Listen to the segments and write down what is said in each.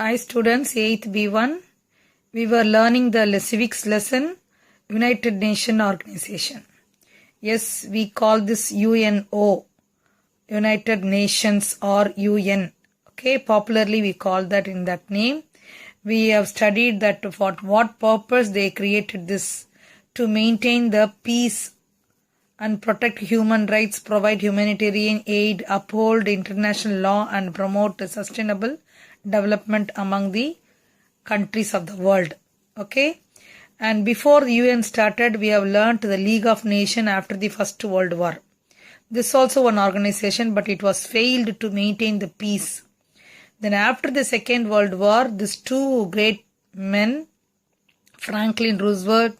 Hi students, 8th B1. We were learning the civics lesson, United Nations Organization. Yes, we call this UNO, United Nations or UN. Okay, popularly we call that in that name. We have studied that for what purpose they created this, to maintain the peace and protect human rights, provide humanitarian aid, uphold international law and promote sustainable development among the countries of the world. Okay, and before the UN started, we have learnt the League of Nations after the First World War. This also one organization, but it was failed to maintain the peace. Then after the Second World War, these two great men, Franklin Roosevelt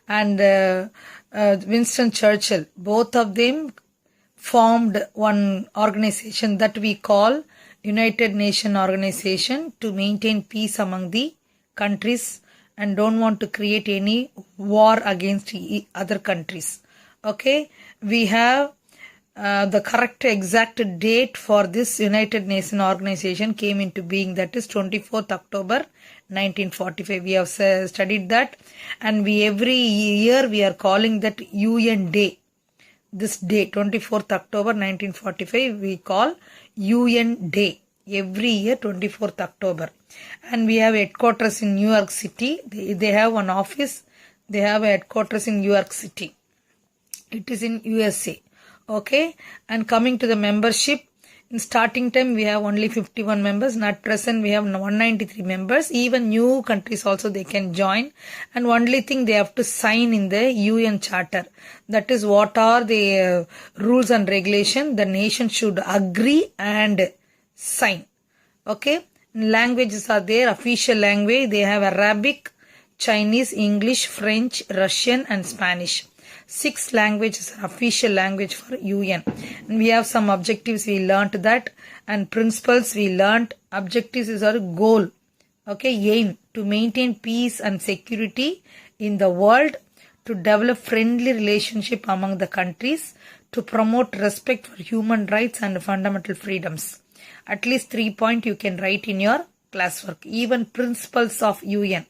and Winston Churchill, both of them formed one organization that we call United Nations Organization, to maintain peace among the countries and don't want to create any war against other countries. Okay, we have the correct exact date for this United Nations Organization came into being, that is 24th October 1945. We have studied that, and we every year we are calling that UN Day. This day, 24th October 1945, we call UN Day. Every year, 24th October. And we have headquarters in New York City. They have one office. They have a headquarters in New York City. It is in USA. Okay. And coming to the membership, in starting time, we have only 51 members. At present, we have 193 members. Even new countries also, they can join. And only thing, they have to sign in the UN Charter. That is, what are the rules and regulation the nation should agree and sign. Okay. Languages are there. Official language, they have Arabic, Chinese, English, French, Russian and Spanish. 6 languages are official language for UN. And we have some objectives, we learnt that, and principles we learnt. Objectives is our goal. Okay, aim to maintain peace and security in the world, to develop friendly relationship among the countries, to promote respect for human rights and fundamental freedoms. At least 3 points you can write in your classwork. Even principles of UN.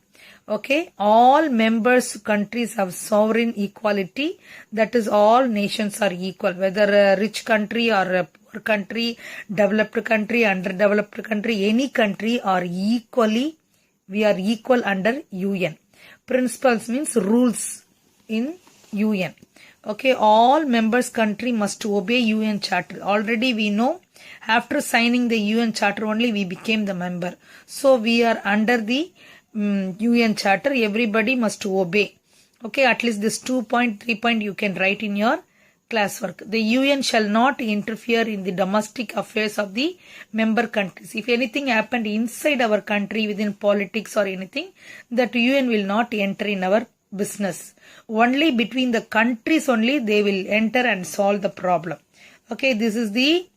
Okay, all members countries have sovereign equality. That is, all nations are equal, whether a rich country or a poor country, developed country, underdeveloped country, any country are equally, we are equal under UN. Principles means rules in UN. Okay, all members country must obey UN Charter. Already we know, after signing the UN Charter only we became the member. So we are under the UN Charter. Everybody must obey. Okay, at least this 2 point, 3 point you can write in your classwork. The UN shall not interfere in the domestic affairs of the member countries. If anything happened inside our country within politics or anything, that UN will not enter in our business. Only between the countries only they will enter and solve the problem. Okay, this is the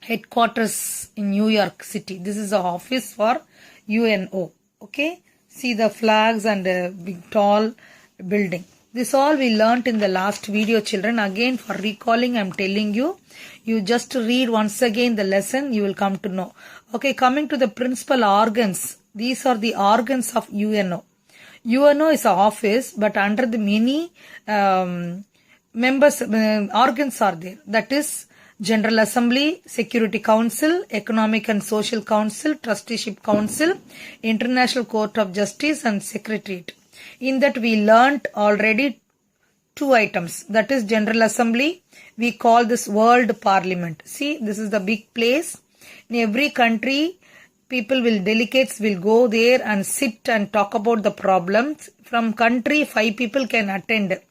headquarters in New York City. This is the office for UNO. Okay, see the flags and a big tall building. This all we learnt in the last video, children. Again, for recalling, I am telling you, you just read once again the lesson, you will come to know. Okay, coming to the principal organs. These are the organs of UNO. UNO is an office, but under the many members, organs are there. That is, General Assembly, Security Council, Economic and Social Council, Trusteeship Council, International Court of Justice and Secretariat. In that we learnt already 2 items. That is, General Assembly, we call this World Parliament. See, this is the big place. In every country, delegates will go there and sit and talk about the problems. From country, 5 people can attend.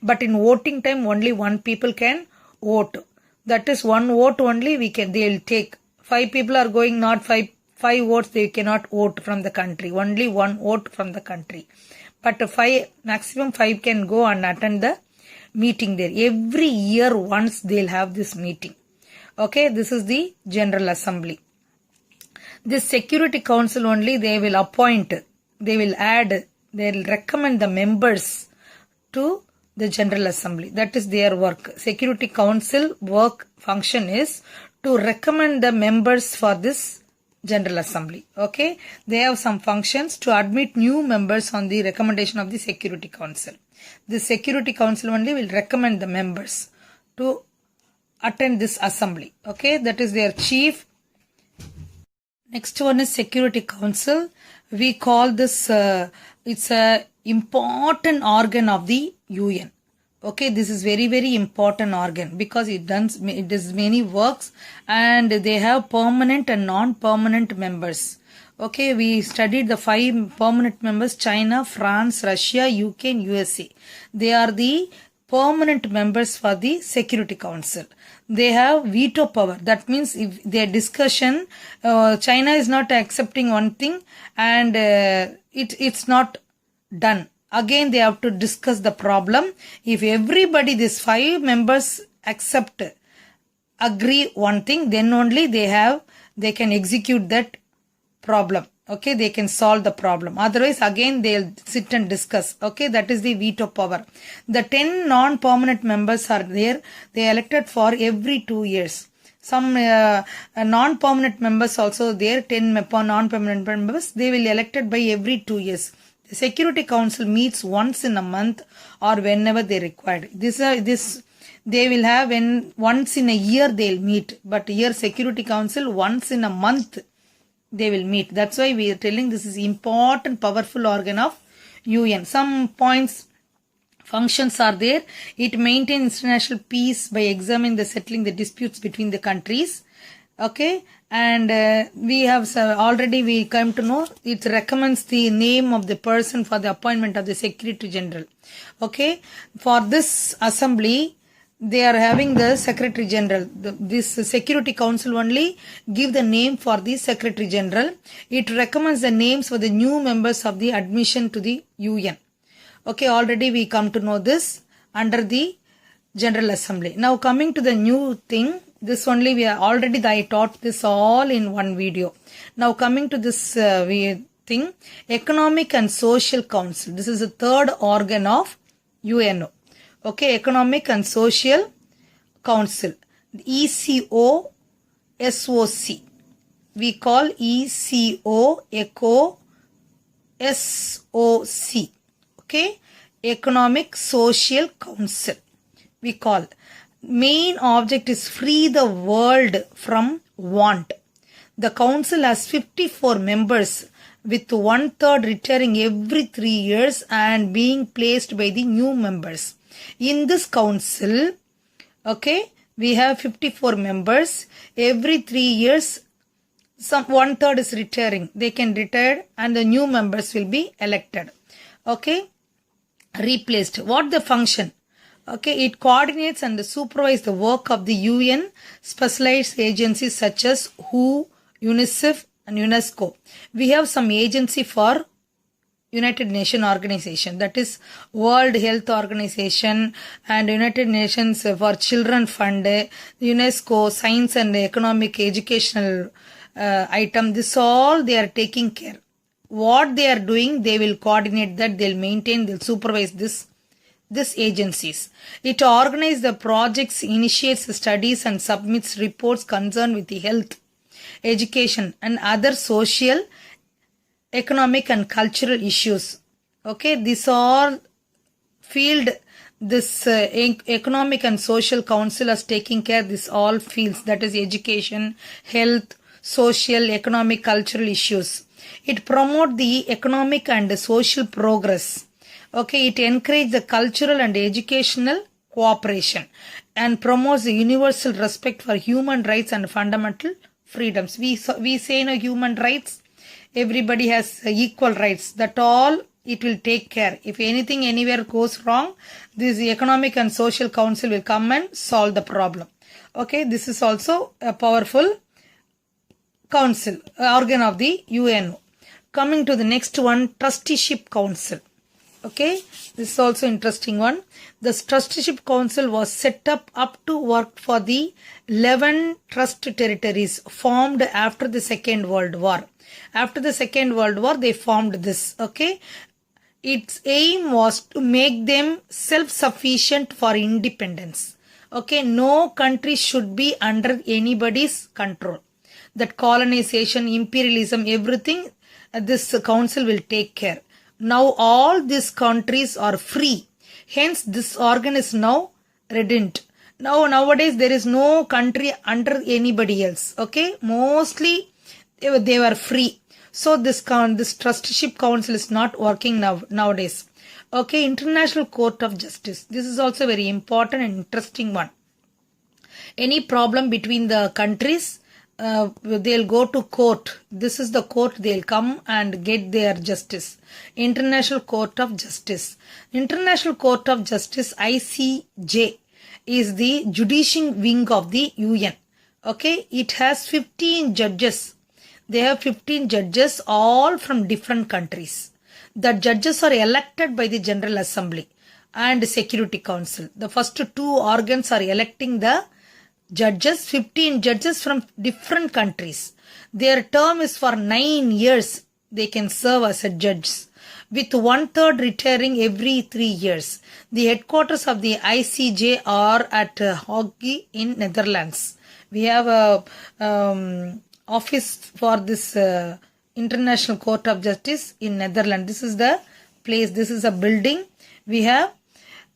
But in voting time, only 1 people can vote. That is, 1 vote only they will take. 5 people are going, not 5 votes, they cannot vote from the country. Only 1 vote from the country. But maximum 5 can go and attend the meeting there. Every year once they'll have this meeting. Okay, this is the General Assembly. This Security Council only they will appoint, they will add, they will recommend the members to the General Assembly. That is their work. Security Council work function is to recommend the members for this General Assembly. Okay, they have some functions to admit new members on the recommendation of the Security Council. The Security Council only will recommend the members to attend this assembly. Okay, that is their chief. Next one is Security Council. We call this, it's a important organ of the UN. Okay, this is very, very important organ because it does many works and they have permanent and non-permanent members. Okay, we studied the 5 permanent members: China, France, Russia, UK and USA. They are the permanent members for the Security Council. They have veto power. That means if their discussion, China is not accepting one thing and it's not done. Again, they have to discuss the problem. If everybody, these 5 members agree one thing, then only they can execute that problem. Okay, they can solve the problem. Otherwise, again, they'll sit and discuss. Okay, that is the veto power. The 10 non-permanent members are there. They are elected for every 2 years. Some non-permanent members also there, 10 non-permanent members, they will be elected by every 2 years. The Security Council meets once in a month or whenever they require. This they will have once in a year they'll meet, but here Security Council once in a month they will meet. That's why we are telling this is important, powerful organ of UN. Some points, functions are there. It maintains international peace by examining settling the disputes between the countries. Okay, and we have already we come to know it recommends the name of the person for the appointment of the Secretary General. Okay, for this assembly they are having the Secretary General. This Security Council only give the name for the Secretary General. It recommends the names for the new members of the admission to the UN. Okay, already we come to know this under the General Assembly. Now coming to the new thing. This only we are already I taught this all in one video. Now coming to this thing, Economic and Social Council. This is the third organ of UNO. Okay, Economic and Social Council. ECO SOC. We call ECO ECO SOC. Okay, Economic Social Council. We call. Main object is free the world from want. The council has 54 members with 1/3 retiring every 3 years and being placed by the new members. In this council, okay, we have 54 members. Every 3 years, 1/3 is retiring. They can retire and the new members will be elected. Okay, replaced. What the function? Okay, it coordinates and supervises the work of the UN specialized agencies such as WHO, UNICEF and UNESCO. We have some agency for United Nations Organization, that is World Health Organization and United Nations for Children Fund, UNESCO, Science and Economic Educational item. This all they are taking care. What they are doing, they will coordinate that, they'll maintain, they'll supervise these agencies. It organizes the projects, initiates the studies and submits reports concerned with the health, education and other social, economic and cultural issues. Okay, these all field this Economic and Social Council is taking care of this all fields, that is education, health, social, economic, cultural issues. It promotes the economic and social progress. Okay, it encourages the cultural and educational cooperation and promotes the universal respect for human rights and fundamental freedoms. We say no human rights, everybody has equal rights. That all it will take care. If anything anywhere goes wrong, this Economic and Social Council will come and solve the problem. Okay, this is also a powerful council, organ of the UNO. Coming to the next one, Trusteeship Council. Okay, this is also interesting one. The Trusteeship Council was set up to work for the 11 trust territories formed after the Second World War. After the Second World War, they formed this. Okay, its aim was to make them self-sufficient for independence. Okay, no country should be under anybody's control. that colonization, imperialism, everything, this council will take care. Now all these countries are free. Hence this organ is now redundant. Nowadays there is no country under anybody else. Okay, mostly they were free. So this trustship council is not working nowadays. Okay, International Court of Justice. This is also very important and interesting one. Any problem between the countries, they'll go to court. This is the court, they'll come and get their justice. International Court of Justice. International Court of Justice, ICJ, is the judicial wing of the UN. Okay, it has 15 judges. They have 15 judges, all from different countries. The judges are elected by the General Assembly and Security Council. The first two organs are electing the judges, 15 judges from different countries. Their term is for 9 years. They can serve as a judges, with 1/3 retiring every 3 years. The headquarters of the ICJ are at Hague in Netherlands. We have a office for this International Court of Justice in Netherlands. This is the place. This is a building. We have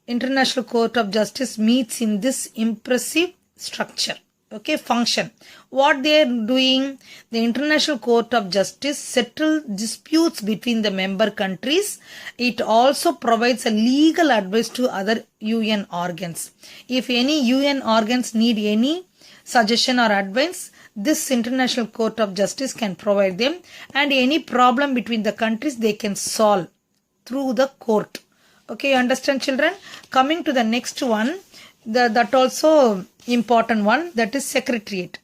International Court of Justice meets in this impressive structure. Okay, function. What they are doing? The International Court of Justice settles disputes between the member countries. It also provides a legal advice to other UN organs. If any UN organs need any suggestion or advice, this International Court of Justice can provide them, and any problem between the countries they can solve through the court. Okay, you understand, children? Coming to the next one, that also important one, that is Secretariat.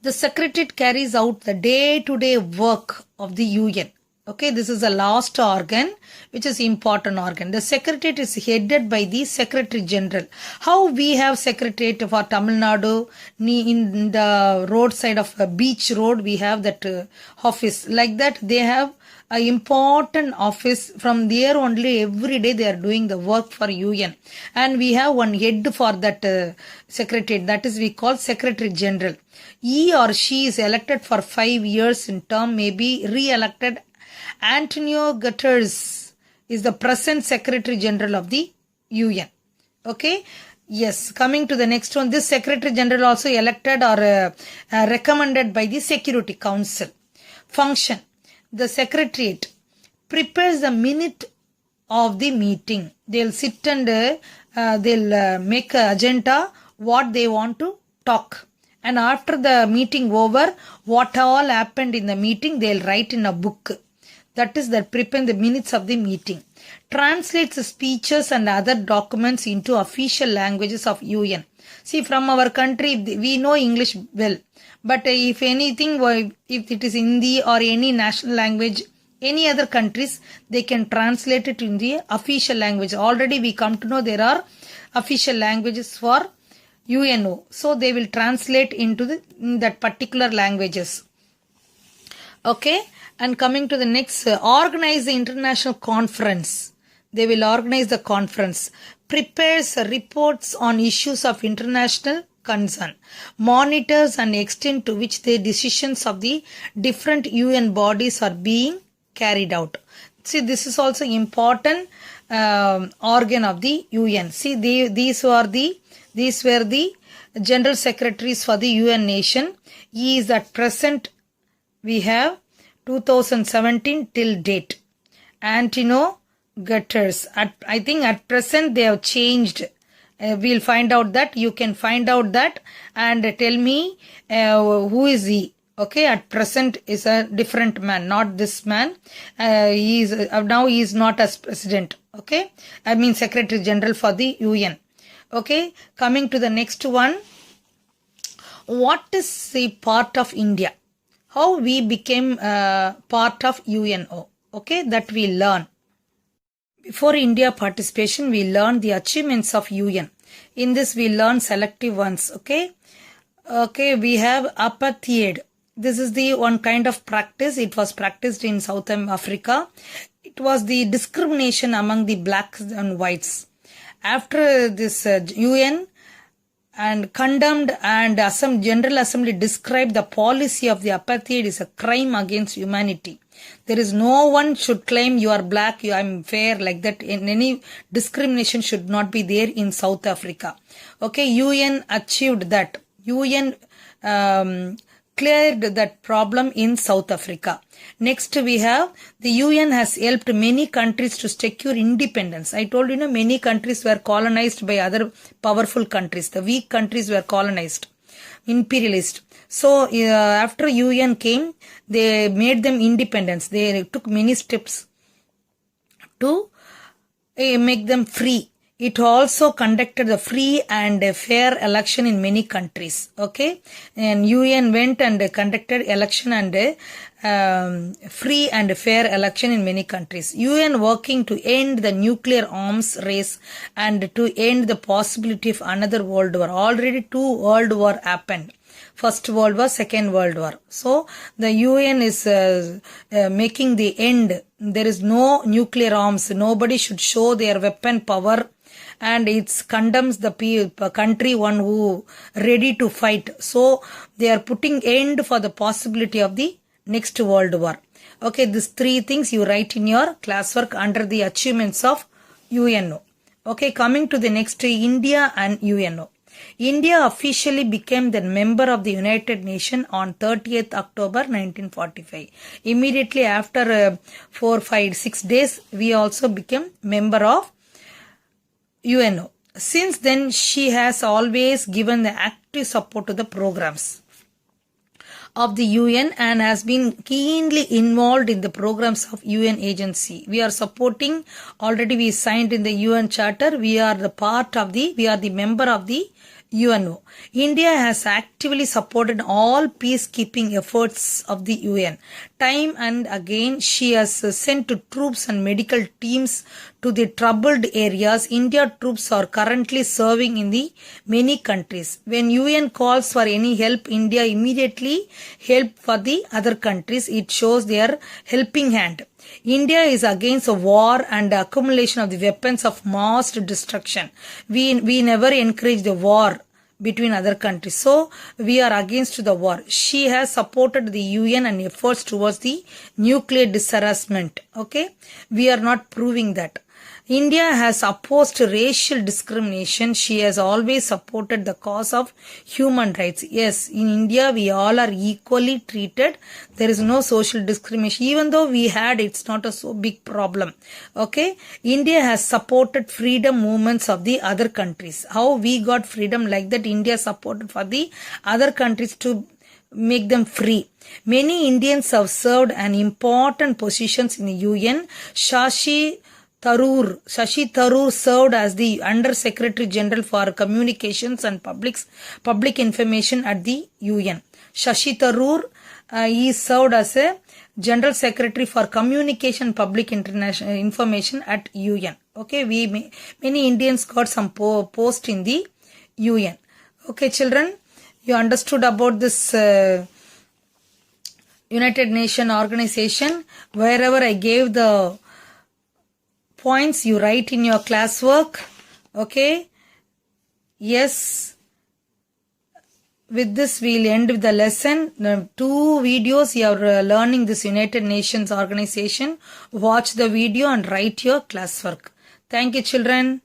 The Secretariat carries out the day-to-day work of the UN. Okay, this is the last organ, which is important organ. The Secretariat is headed by the Secretary General. How we have Secretariat for Tamil Nadu, in the roadside of a beach road, we have that office. Like that, they have an important office. From there only every day they are doing the work for UN. And we have one head for that Secretariat. That is we call Secretary General. He or she is elected for 5 years in term, may be re-elected. Antonio Guterres is the present Secretary General of the UN. Okay. Yes. Coming to the next one. This Secretary General also elected or recommended by the Security Council. Function. The Secretariat prepares the minute of the meeting. They'll sit and they'll make an agenda what they want to talk. And after the meeting over, what all happened in the meeting, they'll write in a book. That is that prepare the minutes of the meeting. Translates the speeches and other documents into official languages of UN. See, from our country, we know English well. But if anything, if it is Hindi or any national language, any other countries, they can translate it in the official language. Already we come to know there are official languages for UNO. So they will translate into that particular languages. Okay. And coming to the next, organize the international conference. They will organize the conference. Prepares reports on issues of international concern. Monitors and extent to which the decisions of the different UN bodies are being carried out. See, this is also important organ of the UN. See, these were the general secretaries for the UN nation. He is at present, we have 2017 till date. Antonio Guterres. I think at present they have changed. We'll find out that. You can find out that and tell me who is he. Okay, at present is a different man, not this man. Now he is not as president. Okay, I mean Secretary General for the UN. Okay, coming to the next one. What is the part of India? How we became part of UNO. Okay, that we learn. Before India participation, we learned the achievements of UN. In this, we learn selective ones. Okay, we have apartheid. This is the one kind of practice. It was practiced in South Africa. It was the discrimination among the blacks and whites. After this UN and condemned, and General Assembly described the policy of the apartheid is a crime against humanity. There is no one should claim you are black, you are fair like that. In any discrimination should not be there in South Africa. Okay, UN achieved that. UN cleared that problem in South Africa. Next we have the UN has helped many countries to secure independence. I told you, many countries were colonized by other powerful countries. The weak countries were colonized, imperialist. So after UN came, they made them independence. They took many steps to make them free. It also conducted a free and a fair election in many countries. Okay, and UN went and conducted election and free and fair election in many countries. UN working to end the nuclear arms race and to end the possibility of another world war. Already 2 world war happened. First World War, Second World War. So the UN is making the end. There is no nuclear arms. Nobody should show their weapon power, and it condemns the country one who ready to fight. So they are putting end for the possibility of the next World War. Okay, these 3 things you write in your classwork under the achievements of UNO. Okay, coming to the next, India and UNO. India officially became the member of the United Nations on 30th October 1945. Immediately after 4, 5, 6 days, we also became member of UNO. Since then, she has always given the active support to the programs of the UN and has been keenly involved in the programs of UN agency. We are supporting, already we signed in the UN Charter, we are the member of the UNO. India has actively supported all peacekeeping efforts of the UN. Time and again, she has sent troops and medical teams to the troubled areas. India troops are currently serving in the many countries. When UN calls for any help, India immediately help for the other countries. It shows their helping hand. India is against a war and the accumulation of the weapons of mass destruction. We never encourage the war between other countries. So we are against the war. She has supported the UN and efforts towards the nuclear disarmament. Okay, we are not proving that. India has opposed racial discrimination. She has always supported the cause of human rights. Yes, in India, we all are equally treated. There is no social discrimination. Even though we had, it's not a so big problem. Okay, India has supported freedom movements of the other countries. How we got freedom, like that India supported for the other countries to make them free. Many Indians have served an important positions in the UN. Shashi Tharoor served as the Under Secretary General for Communications and Public Information at the UN. Shashi Tharoor he served as a General Secretary for Communication and Public Information at UN. Okay, many Indians got some post in the UN. Okay, children, you understood about this United Nations organization. Wherever I gave the points, you write in your classwork. Okay, yes, with this we'll end with the lesson. 2 videos you are learning this United Nations organization. Watch the video and write your classwork. Thank you, children.